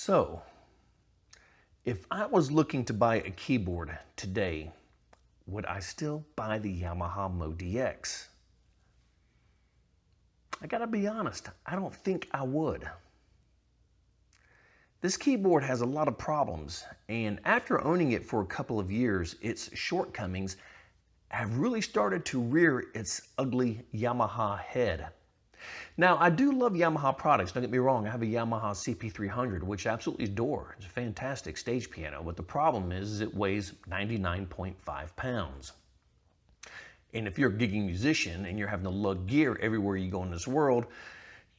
So, if I was looking to buy a keyboard today, would I still buy the Yamaha MODX? I gotta be honest, I don't think I would. This keyboard has a lot of problems, and after owning it for a couple of years, its shortcomings have really started to rear its ugly Yamaha head. Now, I do love Yamaha products, don't get me wrong. I have a Yamaha CP300, which I absolutely adore. It's a fantastic stage piano, but the problem is it weighs 99.5 pounds. And if you're a gigging musician and you're having to lug gear everywhere you go in this world,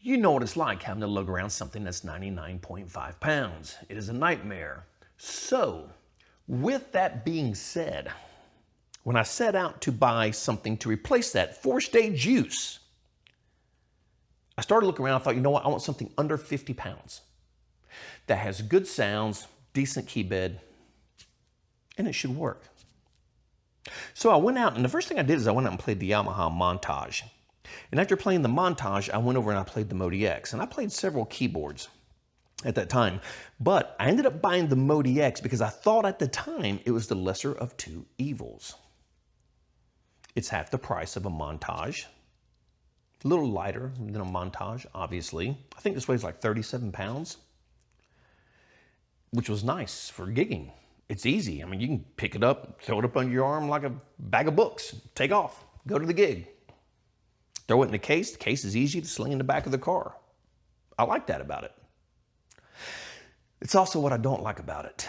you know what it's like having to lug around something that's 99.5 pounds. It is a nightmare. So, with that being said, when I set out to buy something to replace that for stage use, I started looking around, I thought, you know what, I want something under 50 pounds that has good sounds, decent keybed, and it should work. So I went out, and the first thing I did is I went out and played the Yamaha Montage. And after playing the Montage, I went over and I played the MODX, and I played several keyboards at that time, but I ended up buying the MODX because I thought at the time it was the lesser of two evils. It's half the price of a Montage. A little lighter than a Montage, obviously. I think this weighs like 37 pounds, which was nice for gigging. It's easy. I mean, you can pick it up, throw it up under your arm like a bag of books, take off, go to the gig. Throw it in the case. The case is easy to sling in the back of the car. I like that about it. It's also what I don't like about it.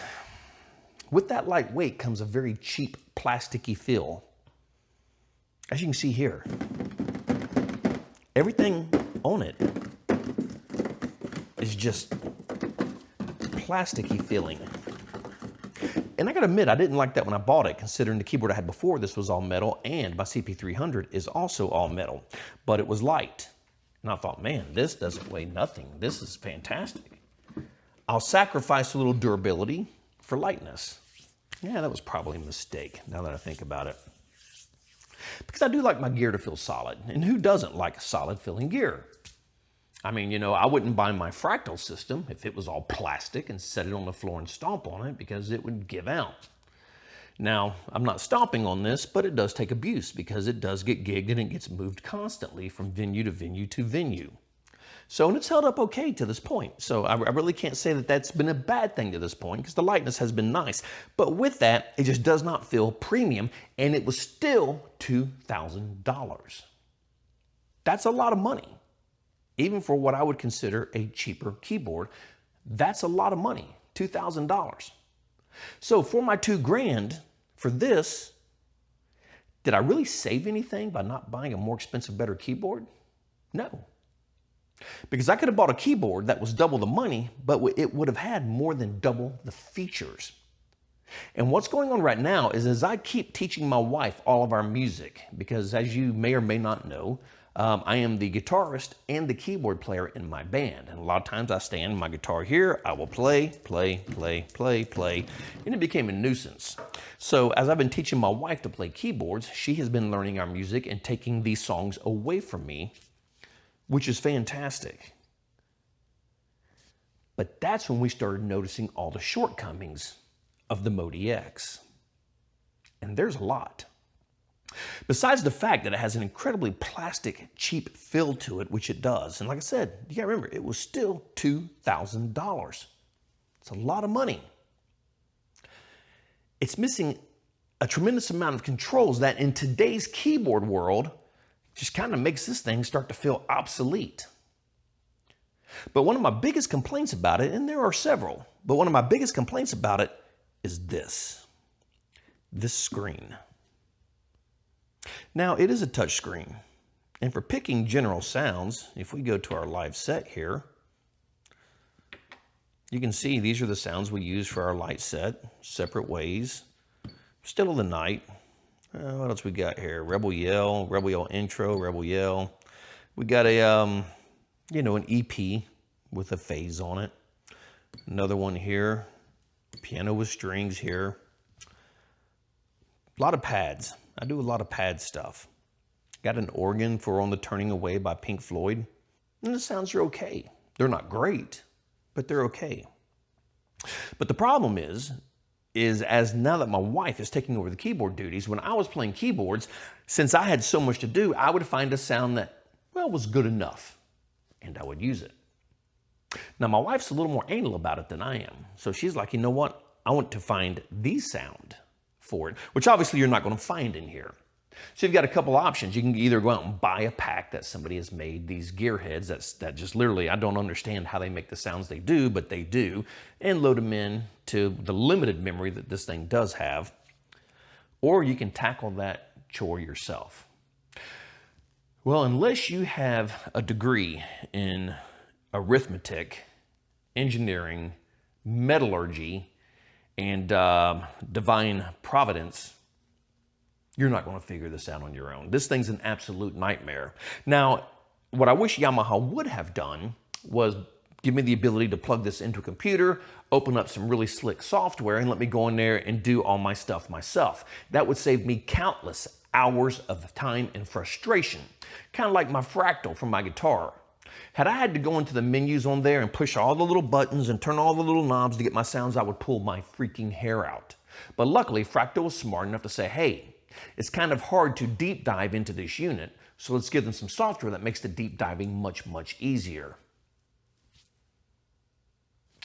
With that light weight comes a very cheap, plasticky feel. As you can see here, everything on it is just plasticky feeling. And I gotta admit, I didn't like that when I bought it, considering the keyboard I had before this was all metal, and my CP300 is also all metal, but it was light. And I thought, man, this doesn't weigh nothing. This is fantastic. I'll sacrifice a little durability for lightness. Yeah, that was probably a mistake, now that I think about it. Because I do like my gear to feel solid, and who doesn't like a solid feeling gear? I mean, you know, I wouldn't buy my fractal system if it was all plastic and set it on the floor and stomp on it because it would give out. Now, I'm not stomping on this, but it does take abuse because it does get gigged and it gets moved constantly from venue to venue to venue. So, and it's held up okay to this point. So I really can't say that that's been a bad thing to this point because the lightness has been nice. But with that, it just does not feel premium, and it was still $2,000. That's a lot of money. Even for what I would consider a cheaper keyboard, that's a lot of money, $2,000. So for my $2,000 for this, did I really save anything by not buying a more expensive, better keyboard? No. Because I could have bought a keyboard that was double the money, but it would have had more than double the features. And what's going on right now is as I keep teaching my wife all of our music, because as you may or may not know, I am the guitarist and the keyboard player in my band. And a lot of times I stand my guitar here, I will play, and it became a nuisance. So as I've been teaching my wife to play keyboards, she has been learning our music and taking these songs away from me, which is fantastic. But that's when we started noticing all the shortcomings of the MODX. And there's a lot. Besides the fact that it has an incredibly plastic, cheap feel to it, which it does. And like I said, you gotta remember, it was still $2,000. It's a lot of money. It's missing a tremendous amount of controls that in today's keyboard world just kind of makes this thing start to feel obsolete. But one of my biggest complaints about it, and there are several, but one of my biggest complaints about it is this screen. Now, it is a touch screen, and for picking general sounds, if we go to our live set here, you can see these are the sounds we use for our light set, separate ways. Still of the night. What else we got here? Rebel Yell intro, Rebel Yell. We got a, you know, an EP with a phase on it. Another one here, piano with strings here. A lot of pads. I do a lot of pad stuff. Got an organ for On the Turning Away by Pink Floyd. And the sounds are okay. They're not great, but they're okay. But the problem is as now that my wife is taking over the keyboard duties, when I was playing keyboards, since I had so much to do, I would find a sound that, well, was good enough, and I would use it. Now, my wife's a little more anal about it than I am. So she's like, you know what? I want to find the sound for it, which obviously you're not going to find in here. So you've got a couple options. You can either go out and buy a pack that somebody has made, these gear heads that just literally, I don't understand how they make the sounds they do, but they do, and load them in to the limited memory that this thing does have. Or you can tackle that chore yourself. Well, unless you have a degree in arithmetic, engineering, metallurgy, and divine providence, you're not going to figure this out on your own. This thing's an absolute nightmare. Now, what I wish Yamaha would have done was give me the ability to plug this into a computer, open up some really slick software, and let me go in there and do all my stuff myself. That would save me countless hours of time and frustration. Kind of like my fractal from my guitar. Had I had to go into the menus on there and push all the little buttons and turn all the little knobs to get my sounds, I would pull my freaking hair out. But luckily, Fractal was smart enough to say, hey, it's kind of hard to deep dive into this unit, so let's give them some software that makes the deep diving much, much easier.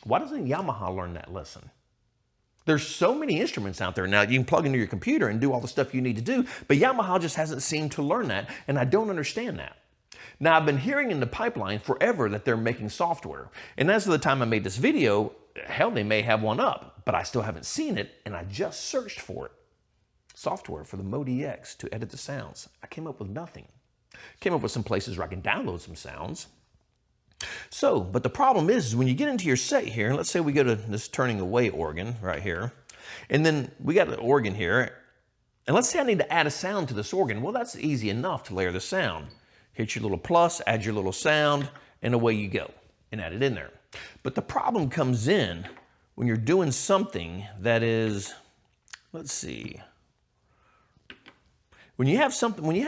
Why doesn't Yamaha learn that lesson? There's so many instruments out there now you can plug into your computer and do all the stuff you need to do, but Yamaha just hasn't seemed to learn that, and I don't understand that. Now, I've been hearing in the pipeline forever that they're making software, and as of the time I made this video, hell, they may have one up, but I still haven't seen it, and I just searched for it. Software for the MODX to edit the sounds. I came up with nothing. Came up with some places where I can download some sounds. So, but the problem is when you get into your set here, and let's say we go to this turning away organ right here, and then we got an organ here, and let's say I need to add a sound to this organ. Well, that's easy enough to layer the sound. Hit your little plus, add your little sound, and away you go, and add it in there. But the problem comes in when you're doing something that is, let's see, when you have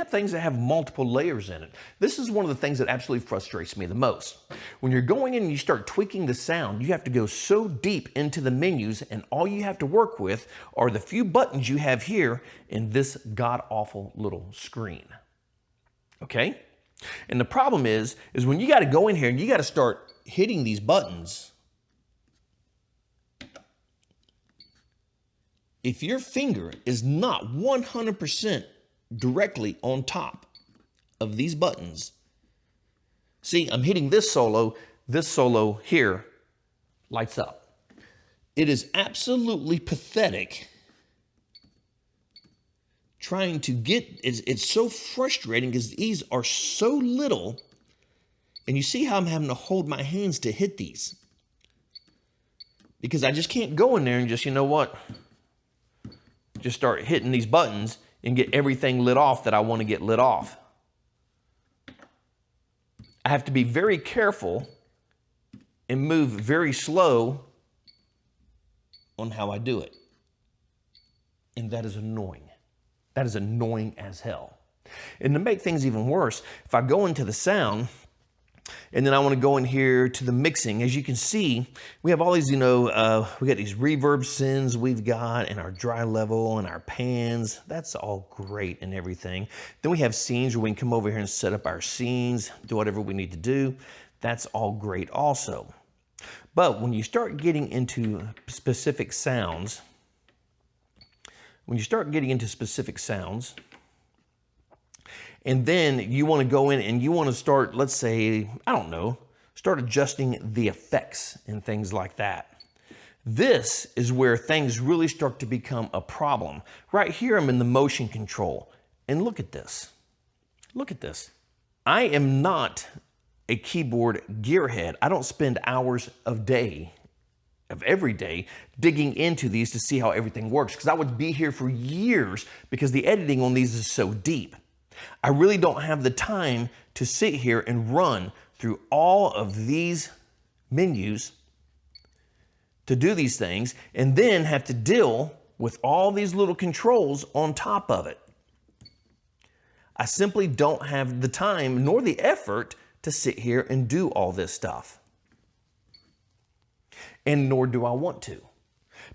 things that have multiple layers in it, this is one of the things that absolutely frustrates me the most. When you're going in and you start tweaking the sound, you have to go so deep into the menus, and all you have to work with are the few buttons you have here in this god-awful little screen. Okay? And the problem is when you got to go in here and you got to start hitting these buttons. If your finger is not 100% directly on top of these buttons, see, I'm hitting this solo here lights up. It is absolutely pathetic trying to get, it's so frustrating because these are so little, and you see how I'm having to hold my hands to hit these because I just can't go in there and just, you know what, just start hitting these buttons and get everything lit off that I want to get lit off. I have to be very careful and move very slow on how I do it. And that is annoying. That is annoying as hell. And to make things even worse, if I go into the sound, and then I want to go in here to the mixing. As you can see, we have all these, we got these reverb synths we've got, and our dry level, and our pans. That's all great and everything. Then we have scenes where we can come over here and set up our scenes, do whatever we need to do. That's all great also. But when you start getting into specific sounds, and then you want to go in and you want to start, let's say, I don't know, start adjusting the effects and things like that. This is where things really start to become a problem. Right here, I'm in the motion control. And look at this. Look at this. I am not a keyboard gearhead. I don't spend hours of every day digging into these to see how everything works, because I would be here for years because the editing on these is so deep. I really don't have the time to sit here and run through all of these menus to do these things and then have to deal with all these little controls on top of it. I simply don't have the time nor the effort to sit here and do all this stuff. and nor do I want to,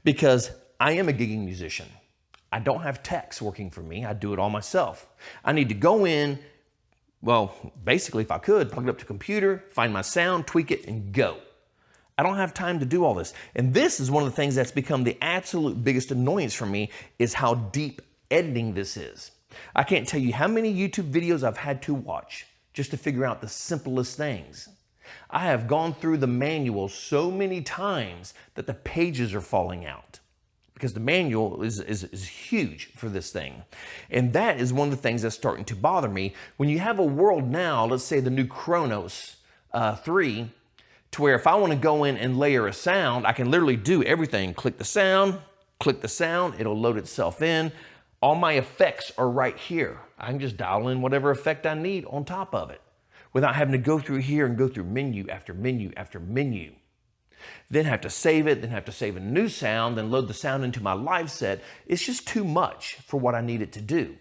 because I am a gigging musician. I don't have techs working for me. I do it all myself. I need to go in, well, basically, if I could, plug it up to a computer, find my sound, tweak it, and go. I don't have time to do all this. And this is one of the things that's become the absolute biggest annoyance for me, is how deep editing this is. I can't tell you how many YouTube videos I've had to watch just to figure out the simplest things. I have gone through the manual so many times that the pages are falling out, because the manual is huge for this thing. And that is one of the things that's starting to bother me. When you have a world now, let's say the new Chronos 3, to where if I want to go in and layer a sound, I can literally do everything. Click the sound, it'll load itself in. All my effects are right here. I can just dial in whatever effect I need on top of it without having to go through here and go through menu after menu after menu. Then have to save it, then have to save a new sound, then load the sound into my live set. It's just too much for what I need it to do.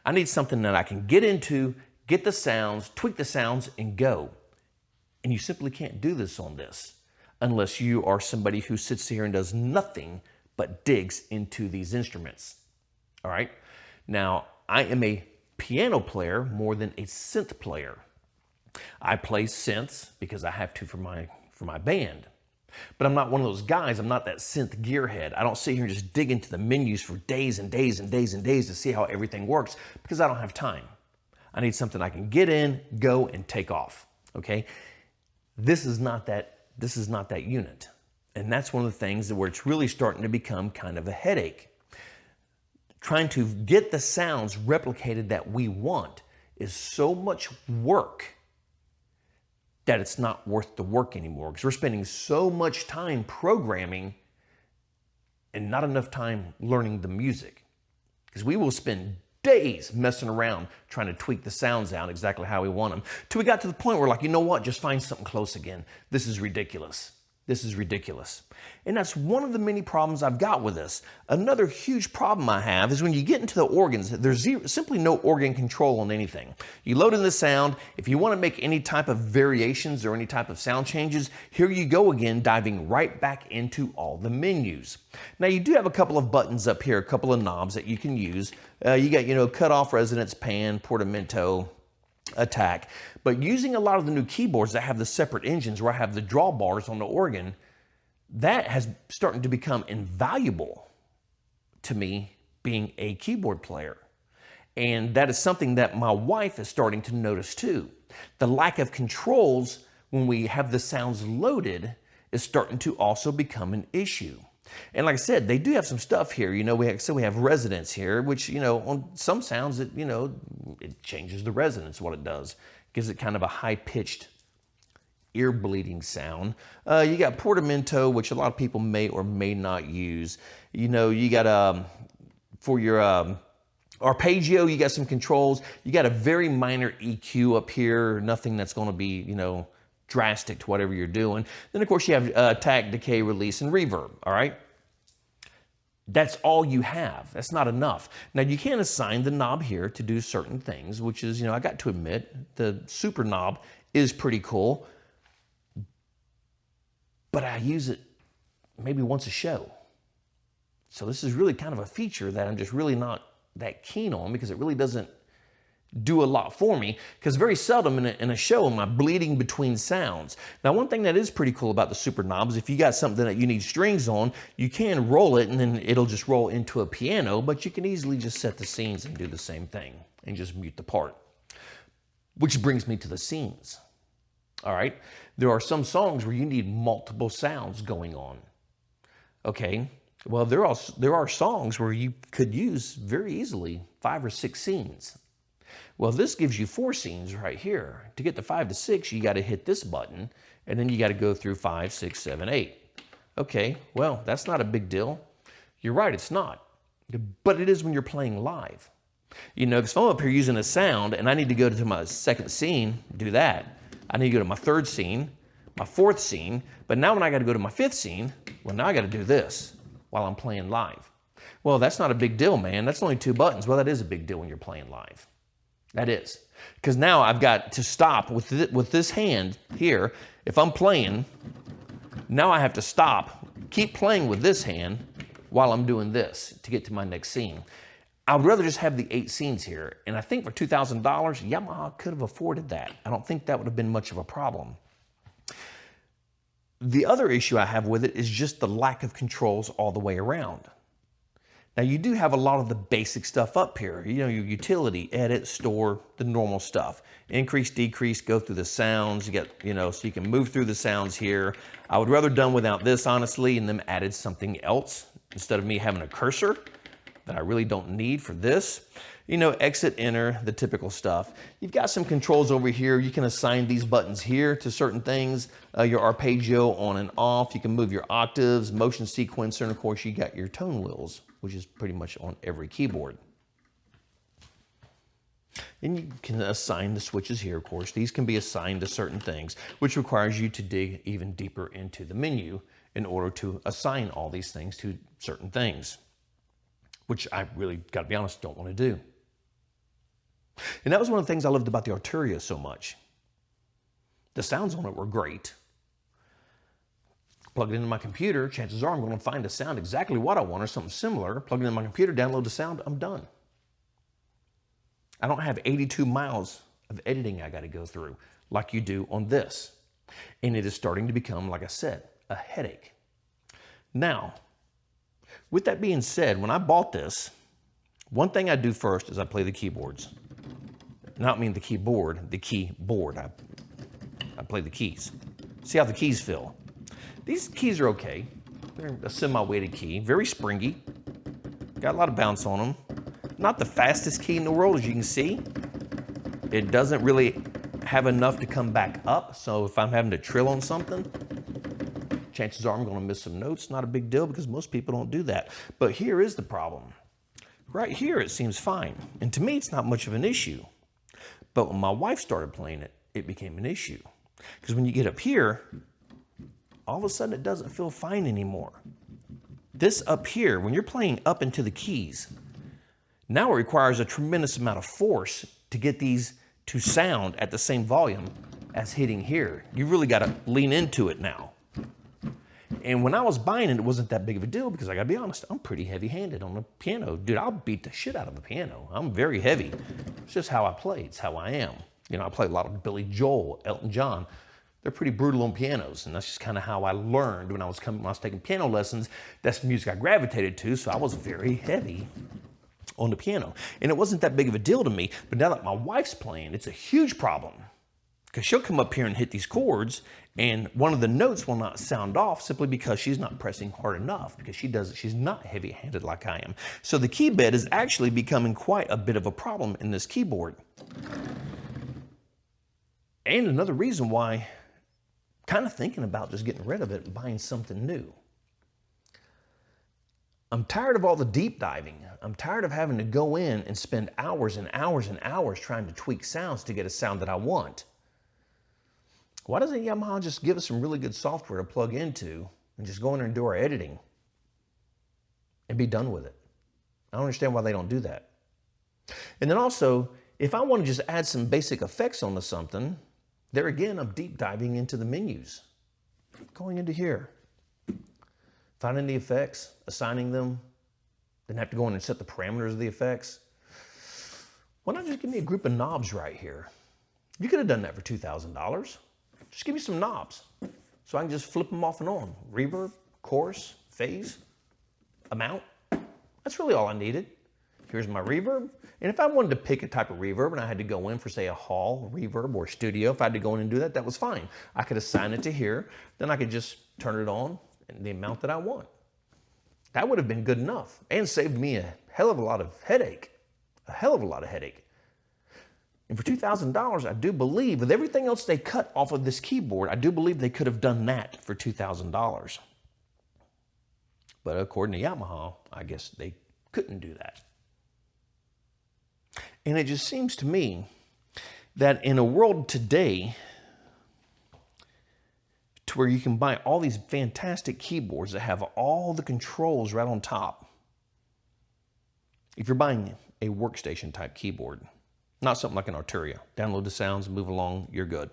I need something that I can get into, get the sounds, tweak the sounds, and go. And you simply can't do this on this unless you are somebody who sits here and does nothing but digs into these instruments. All right. Now, I am a piano player more than a synth player. I play synths because I have to for my band. But I'm not one of those guys. I'm not that synth gearhead. I don't sit here and just dig into the menus for days and days and days and days to see how everything works, because I don't have time. I need something I can get in, go, and take off. Okay. This is not that unit. And that's one of the things where it's really starting to become kind of a headache. Trying to get the sounds replicated that we want is so much work that it's not worth the work anymore, because we're spending so much time programming and not enough time learning the music. Because we will spend days messing around trying to tweak the sounds out exactly how we want them, till we got to the point where, like, you know what, just find something close again. This is ridiculous. This is ridiculous. And that's one of the many problems I've got with this. Another huge problem I have is when you get into the organs, there's simply no organ control on anything. You load in the sound. If you want to make any type of variations or any type of sound changes, here you go again, diving right back into all the menus. Now, you do have a couple of buttons up here, a couple of knobs that you can use. You got, cut off, resonance, pan, portamento, attack. But using a lot of the new keyboards that have the separate engines, where I have the drawbars on the organ, that has starting to become invaluable to me being a keyboard player. And that is something that my wife is starting to notice too. The lack of controls when we have the sounds loaded is starting to also become an issue. And like I said, they do have some stuff here. We have resonance here, which, on some sounds, it changes the resonance, what it does. Gives it kind of a high-pitched, ear-bleeding sound. You got portamento, which a lot of people may or may not use. You got, for your arpeggio, you got some controls. You got a very minor EQ up here, nothing that's going to be, drastic to whatever you're doing. Then, of course, you have attack, decay, release, and reverb, all right? That's all you have. That's not enough. Now, you can assign the knob here to do certain things, which is, I got to admit, the super knob is pretty cool, but I use it maybe once a show. So this is really kind of a feature that I'm just really not that keen on, because it really doesn't do a lot for me, because very seldom in a show am I bleeding between sounds. Now, one thing that is pretty cool about the super knob is if you got something that you need strings on, you can roll it and then it'll just roll into a piano, but you can easily just set the scenes and do the same thing and just mute the part. Which brings me to the scenes. All right, there are some songs where you need multiple sounds going on. Okay, well, there are songs where you could use very easily 5 or 6 scenes. Well, this gives you 4 scenes right here. To get to 5 to 6, you got to hit this button, and then you got to go through 5, 6, 7, 8. Okay, well, that's not a big deal. You're right, it's not. But it is when you're playing live. Because if I'm up here using a sound, and I need to go to my 2nd scene, do that. I need to go to my 3rd scene, my 4th scene, but now when I got to go to my 5th scene, well, now I got to do this while I'm playing live. Well, that's not a big deal, man. That's only 2 buttons. Well, that is a big deal when you're playing live. That is. Because now I've got to stop with this hand here. If I'm playing, Now I have to stop, keep playing with this hand while I'm doing this to get to my next scene. I would rather just have the 8 scenes here. And I think for $2,000, Yamaha could have afforded that. I don't think that would have been much of a problem. The other issue I have with it is just the lack of controls all the way around. Now you do have a lot of the basic stuff up here. You know, your utility, edit, store, the normal stuff. Increase, decrease, go through the sounds. You get, you know, so you can move through the sounds here. I would rather done without this, honestly, and them added something else instead of me having a cursor that I really don't need for this. You know, exit, enter, the typical stuff. You've got some controls over here. You can assign these buttons here to certain things. Your arpeggio on and off. You can move your octaves, motion sequencer, and of course you got your tone wheels, which is pretty much on every keyboard. And you can assign the switches here, of course. These can be assigned to certain things, which requires you to dig even deeper into the menu in order to assign all these things to certain things, which I really, gotta be honest, don't want to do. And that was one of the things I loved about the Arturia so much. The sounds on it were great. Plug it into my computer, chances are I'm going to find a sound exactly what I want or something similar. Plug it in my computer, download the sound, I'm done. I don't have 82 miles of editing I got to go through like you do on this. And it is starting to become, like I said, a headache. Now, with that being said, when I bought this, one thing I do first is I play the keyboards. And I don't mean the keyboard, the keyboard. I play the keys. See how the keys feel. These keys are okay. They're a semi-weighted key, very springy. Got a lot of bounce on them. Not the fastest key in the world, as you can see. It doesn't really have enough to come back up, so if I'm having to trill on something, chances are I'm going to miss some notes. Not a big deal because most people don't do that. But here is the problem. Right here it seems fine, and to me it's not much of an issue. But when my wife started playing it, it became an issue. Because when you get up here, all of a sudden it doesn't feel fine anymore. This up here, when you're playing up into the keys, now it requires a tremendous amount of force to get these to sound at the same volume as hitting here. You really got to lean into it now. And when I was buying it, it wasn't that big of a deal because I gotta be honest, I'm pretty heavy-handed on the piano. Dude, I'll beat the shit out of the piano. I'm very heavy. It's just how I play, it's how I am. You know, I play a lot of Billy Joel, Elton John. They're pretty brutal on pianos, and that's just kind of how I learned when I was taking piano lessons. That's the music I gravitated to, so I was very heavy on the piano. And it wasn't that big of a deal to me, but now that my wife's playing, it's a huge problem. Because she'll come up here and hit these chords, and one of the notes will not sound off simply because she's not pressing hard enough, because she's not heavy-handed like I am. So the keybed is actually becoming quite a bit of a problem in this keyboard. And another reason why I'm kind of thinking about just getting rid of it and buying something new. I'm tired of all the deep diving. I'm tired of having to go in and spend hours and hours and hours trying to tweak sounds to get a sound that I want. Why doesn't Yamaha just give us some really good software to plug into and just go in there and do our editing and be done with it? I don't understand why they don't do that. And then also, if I want to just add some basic effects onto something, there again, I'm deep diving into the menus. Going into here, finding the effects, assigning them, then have to go in and set the parameters of the effects. Why not just give me a group of knobs right here? You could have done that for $2,000. Just give me some knobs so I can just flip them off and on. Reverb, chorus, phase, amount. That's really all I needed. Here's my reverb. And if I wanted to pick a type of reverb and I had to go in for, say, a hall reverb or studio, if I had to go in and do that, that was fine. I could assign it to here. Then I could just turn it on and the amount that I want. That would have been good enough and saved me a hell of a lot of headache. A hell of a lot of headache. And for $2,000, I do believe, with everything else they cut off of this keyboard, I do believe they could have done that for $2,000. But according to Yamaha, I guess they couldn't do that. And it just seems to me that in a world today, to where you can buy all these fantastic keyboards that have all the controls right on top, if you're buying a workstation type keyboard, not something like an Arturia. Download the sounds, move along, you're good.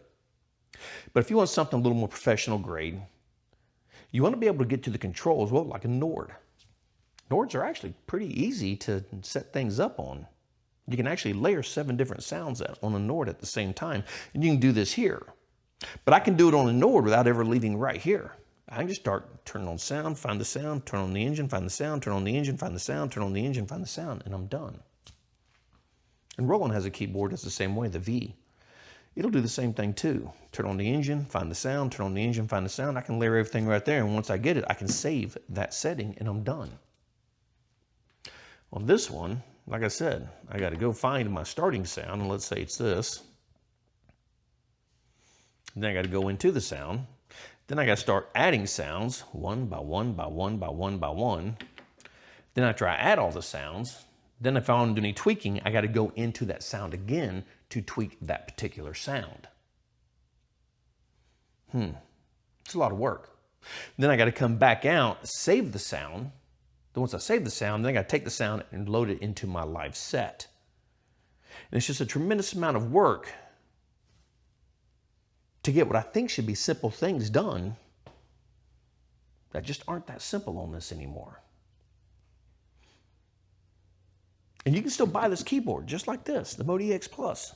But if you want something a little more professional grade, You want to be able to get to the controls, well, like a Nord. Nords are actually pretty easy to set things up on. You can actually layer 7 different sounds on a Nord at the same time, and you can do this here. But I can do it on a Nord without ever leaving right here. I can just start turning on sound, find the sound, turn on the engine, find the sound, turn on the engine, find the sound, turn on the engine, find the sound, and I'm done. And Roland has a keyboard that's the same way, the V. It'll do the same thing too. Turn on the engine, find the sound, turn on the engine, find the sound. I can layer everything right there, and once I get it, I can save that setting, and I'm done. On this one, like I said, I got to go find my starting sound, and let's say it's this. Then I got to go into the sound. Then I got to start adding sounds, one by one, by one, by one, by one. Then after I add all the sounds, then if I want to do any tweaking, I got to go into that sound again to tweak that particular sound. It's a lot of work. Then I got to come back out, save the sound. Then once I save the sound, then I got to take the sound and load it into my live set. And it's just a tremendous amount of work to get what I think should be simple things done that just aren't that simple on this anymore. And you can still buy this keyboard just like this, the MODX Plus,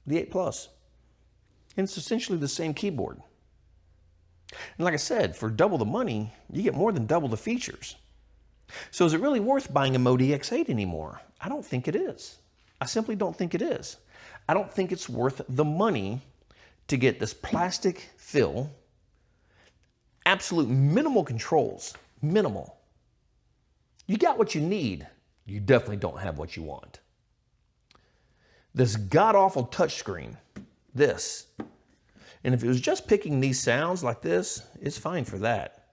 the 8 Plus. And it's essentially the same keyboard. And like I said, for double the money, you get more than double the features. So is it really worth buying a MODX 8 anymore? I don't think it is. I simply don't think it is. I don't think it's worth the money to get this plastic fill, absolute minimal controls, minimal. You got what you need. You definitely don't have what you want. This god-awful touchscreen, this. And if it was just picking these sounds like this, it's fine for that.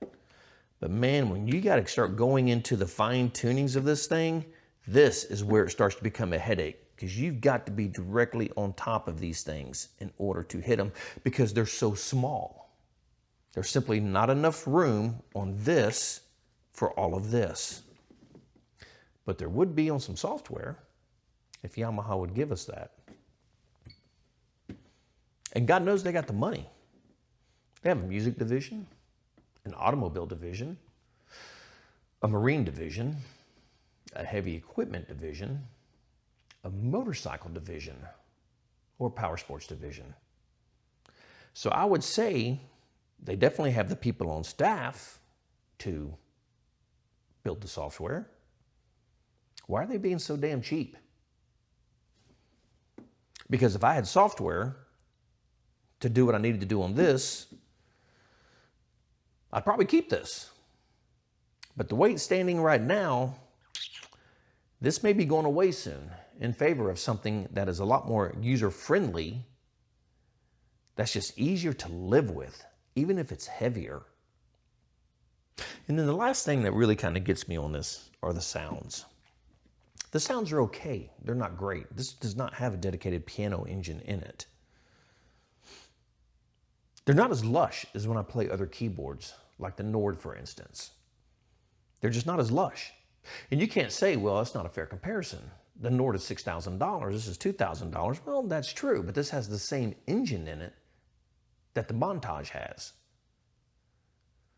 But man, when you got to start going into the fine tunings of this thing, this is where it starts to become a headache, because you've got to be directly on top of these things in order to hit them, because they're so small. There's simply not enough room on this for all of this. But there would be on some software if Yamaha would give us that. And God knows they got the money. They have a music division, an automobile division, a marine division, a heavy equipment division, a motorcycle division, or power sports division. So I would say they definitely have the people on staff to build the software. Why are they being so damn cheap? Because if I had software to do what I needed to do on this, I'd probably keep this. But the way it's standing right now, this may be going away soon in favor of something that is a lot more user-friendly, that's just easier to live with, even if it's heavier. And then the last thing that really kind of gets me on this are the sounds. The sounds are okay. They're not great. This does not have a dedicated piano engine in it. They're not as lush as when I play other keyboards, like the Nord, for instance. They're just not as lush. And you can't say, well, that's not a fair comparison. The Nord is $6,000, this is $2,000. Well, that's true, but this has the same engine in it that the Montage has.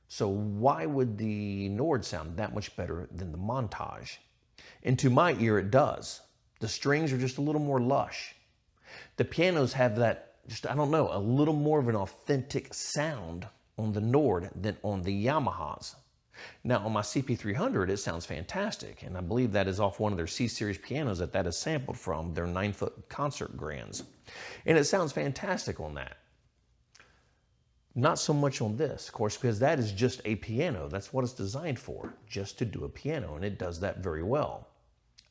So why would the Nord sound that much better than the Montage? And to my ear, it does. The strings are just a little more lush. The pianos have that, just, I don't know, a little more of an authentic sound on the Nord than on the Yamahas. Now, on my CP300, it sounds fantastic, and I believe that is off one of their C-Series pianos that is sampled from, their 9-foot concert grands. And it sounds fantastic on that. Not so much on this, of course, because that is just a piano. That's what it's designed for, just to do a piano, and it does that very well.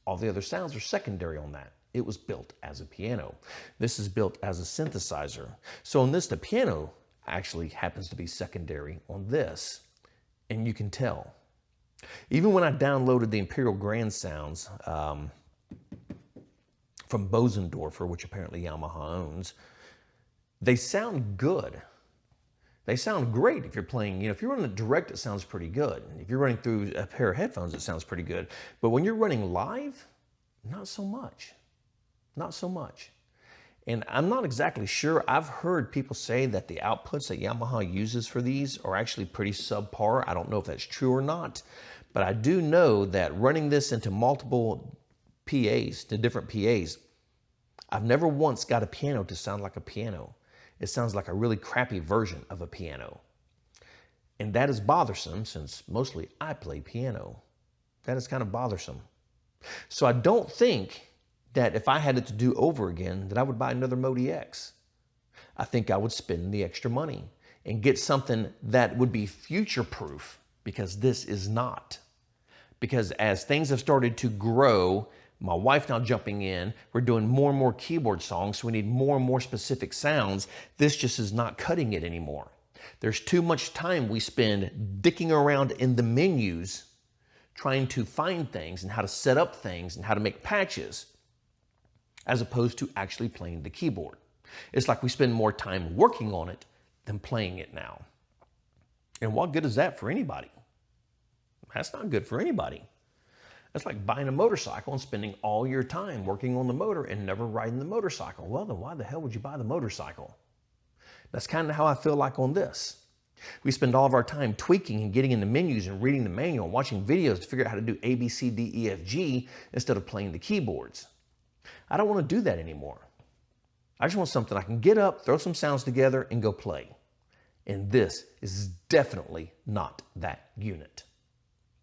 All the other sounds are secondary on that. It was built as a piano. This is built as a synthesizer. So on this, the piano actually happens to be secondary on this, and you can tell. Even when I downloaded the Imperial Grand Sounds from Bosendorfer, which apparently Yamaha owns, they sound good. They sound great if you're playing, if you're running it direct, it sounds pretty good. If you're running through a pair of headphones, it sounds pretty good. But when you're running live, not so much. Not so much. And I'm not exactly sure. I've heard people say that the outputs that Yamaha uses for these are actually pretty subpar. I don't know if that's true or not, but I do know that running this into multiple PAs, to different PAs, I've never once got a piano to sound like a piano. It sounds like a really crappy version of a piano. And that is bothersome since mostly I play piano. That is kind of bothersome. So I don't think that if I had it to do over again, that I would buy another MODX. I think I would spend the extra money and get something that would be future-proof, because this is not. Because as things have started to grow, my wife now jumping in, we're doing more and more keyboard songs, so we need more and more specific sounds. This just is not cutting it anymore. There's too much time we spend dicking around in the menus trying to find things and how to set up things and how to make patches, as opposed to actually playing the keyboard. It's like we spend more time working on it than playing it now. And what good is that for anybody? That's not good for anybody. That's like buying a motorcycle and spending all your time working on the motor and never riding the motorcycle. Well, then why the hell would you buy the motorcycle? That's kind of how I feel like on this. We spend all of our time tweaking and getting in the menus and reading the manual and watching videos to figure out how to do A, B, C, D, E, F, G instead of playing the keyboards. I don't want to do that anymore. I just want something I can get up, throw some sounds together, and go play. And this is definitely not that unit.